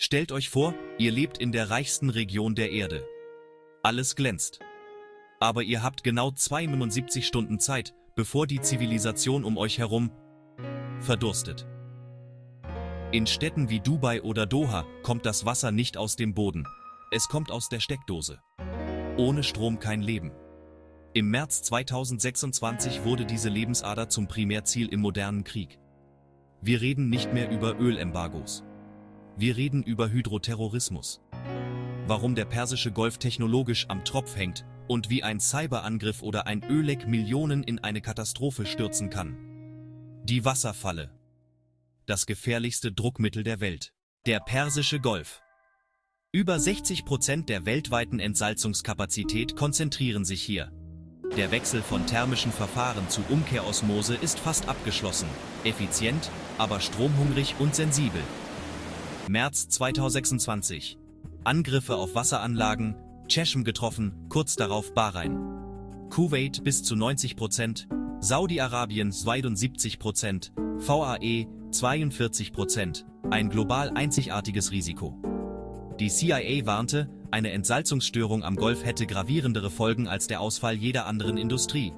Stellt euch vor, ihr lebt in der reichsten Region der Erde. Alles glänzt. Aber ihr habt genau 72 Stunden Zeit, bevor die Zivilisation um euch herum verdurstet. In Städten wie Dubai oder Doha kommt das Wasser nicht aus dem Boden. Es kommt aus der Steckdose. Ohne Strom kein Leben. Im März 2026 wurde diese Lebensader zum Primärziel im modernen Krieg. Wir reden nicht mehr über Ölembargos. Wir reden über Hydroterrorismus. Warum der Persische Golf technologisch am Tropf hängt und wie ein Cyberangriff oder ein Ölleck Millionen in eine Katastrophe stürzen kann. Die Wasserfalle. Das gefährlichste Druckmittel der Welt. Der Persische Golf. Über 60% der weltweiten Entsalzungskapazität konzentrieren sich hier. Der Wechsel von thermischen Verfahren zu Umkehrosmose ist fast abgeschlossen. Effizient, aber stromhungrig und sensibel. März 2026. Angriffe auf Wasseranlagen, Tschechem getroffen, kurz darauf Bahrain. Kuwait bis zu 90%, Saudi-Arabien 72%, VAE 42%, ein global einzigartiges Risiko. Die CIA warnte, eine Entsalzungsstörung am Golf hätte gravierendere Folgen als der Ausfall jeder anderen Industrie,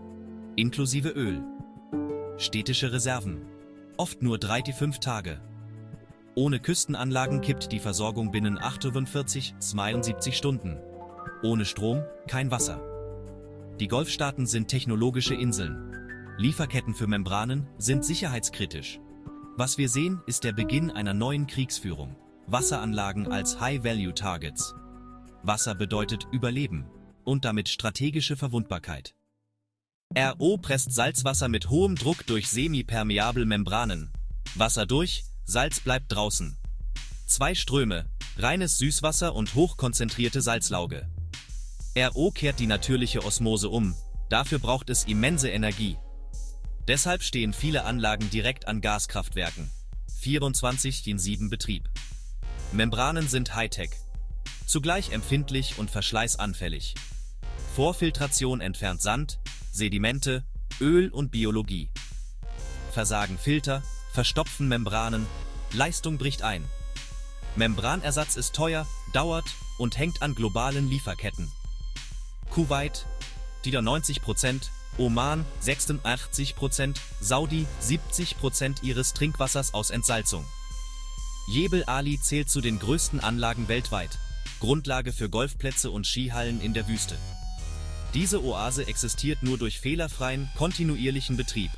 inklusive Öl. Städtische Reserven. Oft nur 3-5 Tage. Ohne Küstenanlagen kippt die Versorgung binnen 48-72 Stunden. Ohne Strom, kein Wasser. Die Golfstaaten sind technologische Inseln. Lieferketten für Membranen sind sicherheitskritisch. Was wir sehen, ist der Beginn einer neuen Kriegsführung. Wasseranlagen als High-Value-Targets. Wasser bedeutet Überleben und damit strategische Verwundbarkeit. RO presst Salzwasser mit hohem Druck durch semipermeable Membranen. Wasser durch, Salz bleibt draußen. 2 Ströme, reines Süßwasser und hochkonzentrierte Salzlauge. RO kehrt die natürliche Osmose um, dafür braucht es immense Energie. Deshalb stehen viele Anlagen direkt an Gaskraftwerken. 24/7 Betrieb. Membranen sind Hightech. Zugleich empfindlich und verschleißanfällig. Vorfiltration entfernt Sand, Sedimente, Öl und Biologie. Versagen Filter, verstopfen Membranen, Leistung bricht ein. Membranersatz ist teuer, dauert und hängt an globalen Lieferketten. Kuwait, wieder 90%, Oman 86%, Saudi 70% ihres Trinkwassers aus Entsalzung. Jebel Ali zählt zu den größten Anlagen weltweit, Grundlage für Golfplätze und Skihallen in der Wüste. Diese Oase existiert nur durch fehlerfreien, kontinuierlichen Betrieb.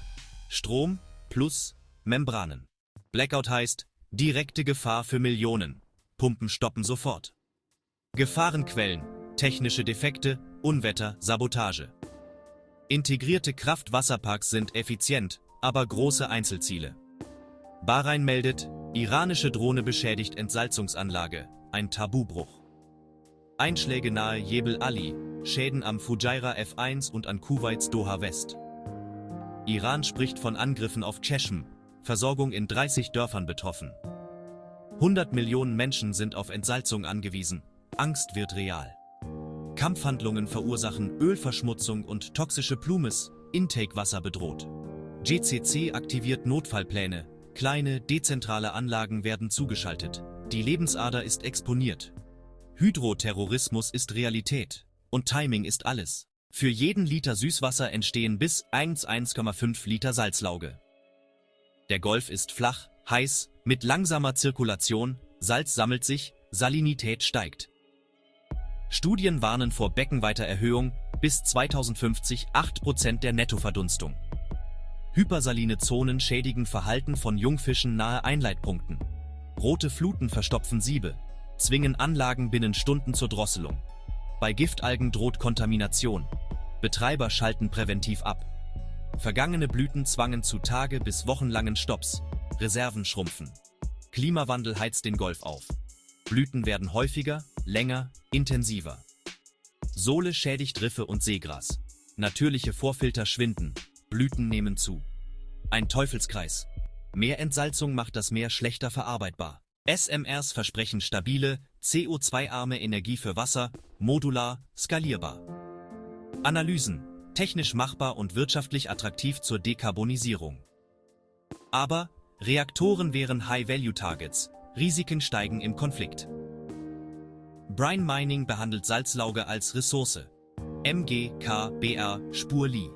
Strom plus Membranen. Blackout heißt, direkte Gefahr für Millionen. Pumpen stoppen sofort. Gefahrenquellen, technische Defekte, Unwetter, Sabotage. Integrierte Kraftwasserparks sind effizient, aber große Einzelziele. Bahrain meldet, iranische Drohne beschädigt Entsalzungsanlage, ein Tabubruch. Einschläge nahe Jebel Ali, Schäden am Fujairah F1 und an Kuwaits Doha West. Iran spricht von Angriffen auf Tschechem, Versorgung in 30 Dörfern betroffen. 100 Millionen Menschen sind auf Entsalzung angewiesen, Angst wird real. Kampfhandlungen verursachen Ölverschmutzung und toxische Plumes, Intakewasser bedroht. GCC aktiviert Notfallpläne, kleine, dezentrale Anlagen werden zugeschaltet. Die Lebensader ist exponiert. Hydroterrorismus ist Realität. Und Timing ist alles. Für jeden Liter Süßwasser entstehen bis 1,5 Liter Salzlauge. Der Golf ist flach, heiß, mit langsamer Zirkulation, Salz sammelt sich, Salinität steigt. Studien warnen vor beckenweiter Erhöhung, bis 2050 8% der Nettoverdunstung. Hypersaline Zonen schädigen Verhalten von Jungfischen nahe Einleitpunkten. Rote Fluten verstopfen Siebe, zwingen Anlagen binnen Stunden zur Drosselung. Bei Giftalgen droht Kontamination. Betreiber schalten präventiv ab. Vergangene Blüten zwangen zu Tage- bis wochenlangen Stopps. Reserven schrumpfen. Klimawandel heizt den Golf auf. Blüten werden häufiger, länger, intensiver. Sohle schädigt Riffe und Seegras. Natürliche Vorfilter schwinden. Blüten nehmen zu. Ein Teufelskreis. Mehr Entsalzung macht das Meer schlechter verarbeitbar. SMRs versprechen stabile, CO2-arme Energie für Wasser, modular, skalierbar. Analysen, technisch machbar und wirtschaftlich attraktiv zur Dekarbonisierung. Aber Reaktoren wären High-Value-Targets, Risiken steigen im Konflikt. Brine Mining behandelt Salzlauge als Ressource. MGKBR Spur Li.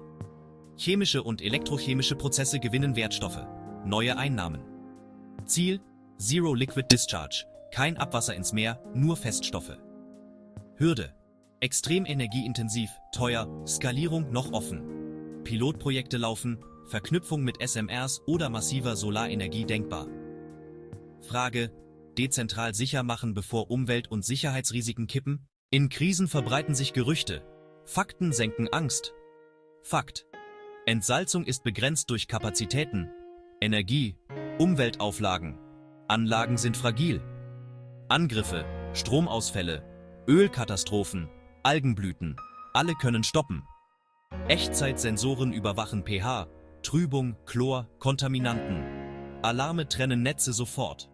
Chemische und elektrochemische Prozesse gewinnen Wertstoffe. Neue Einnahmen. Ziel: Zero Liquid Discharge. Kein Abwasser ins Meer, nur Feststoffe. Hürde: extrem energieintensiv, teuer, Skalierung noch offen. Pilotprojekte laufen, Verknüpfung mit SMRs oder massiver Solarenergie denkbar. Frage: dezentral sicher machen, bevor Umwelt- und Sicherheitsrisiken kippen? In Krisen verbreiten sich Gerüchte. Fakten senken Angst. Fakt: Entsalzung ist begrenzt durch Kapazitäten, Energie, Umweltauflagen. Anlagen sind fragil. Angriffe, Stromausfälle, Ölkatastrophen, Algenblüten, alle können stoppen. Echtzeitsensoren überwachen pH, Trübung, Chlor, Kontaminanten. Alarme trennen Netze sofort.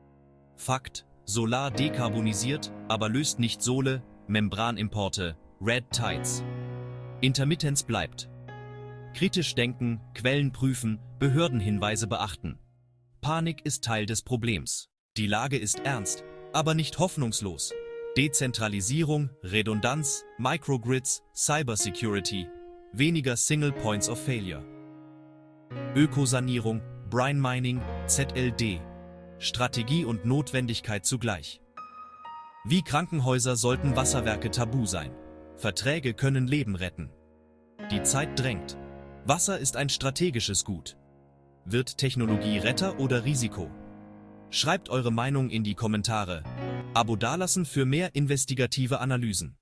Fakt: Solar dekarbonisiert, aber löst nicht Sohle, Membranimporte, Red Tides. Intermittenz bleibt. Kritisch denken, Quellen prüfen, Behördenhinweise beachten. Panik ist Teil des Problems. Die Lage ist ernst, aber nicht hoffnungslos. Dezentralisierung, Redundanz, Microgrids, Cybersecurity, weniger Single Points of Failure. Ökosanierung, Brine Mining, ZLD. Strategie und Notwendigkeit zugleich. Wie Krankenhäuser sollten Wasserwerke tabu sein. Verträge können Leben retten. Die Zeit drängt. Wasser ist ein strategisches Gut. Wird Technologie Retter oder Risiko? Schreibt eure Meinung in die Kommentare. Abo dalassen für mehr investigative Analysen.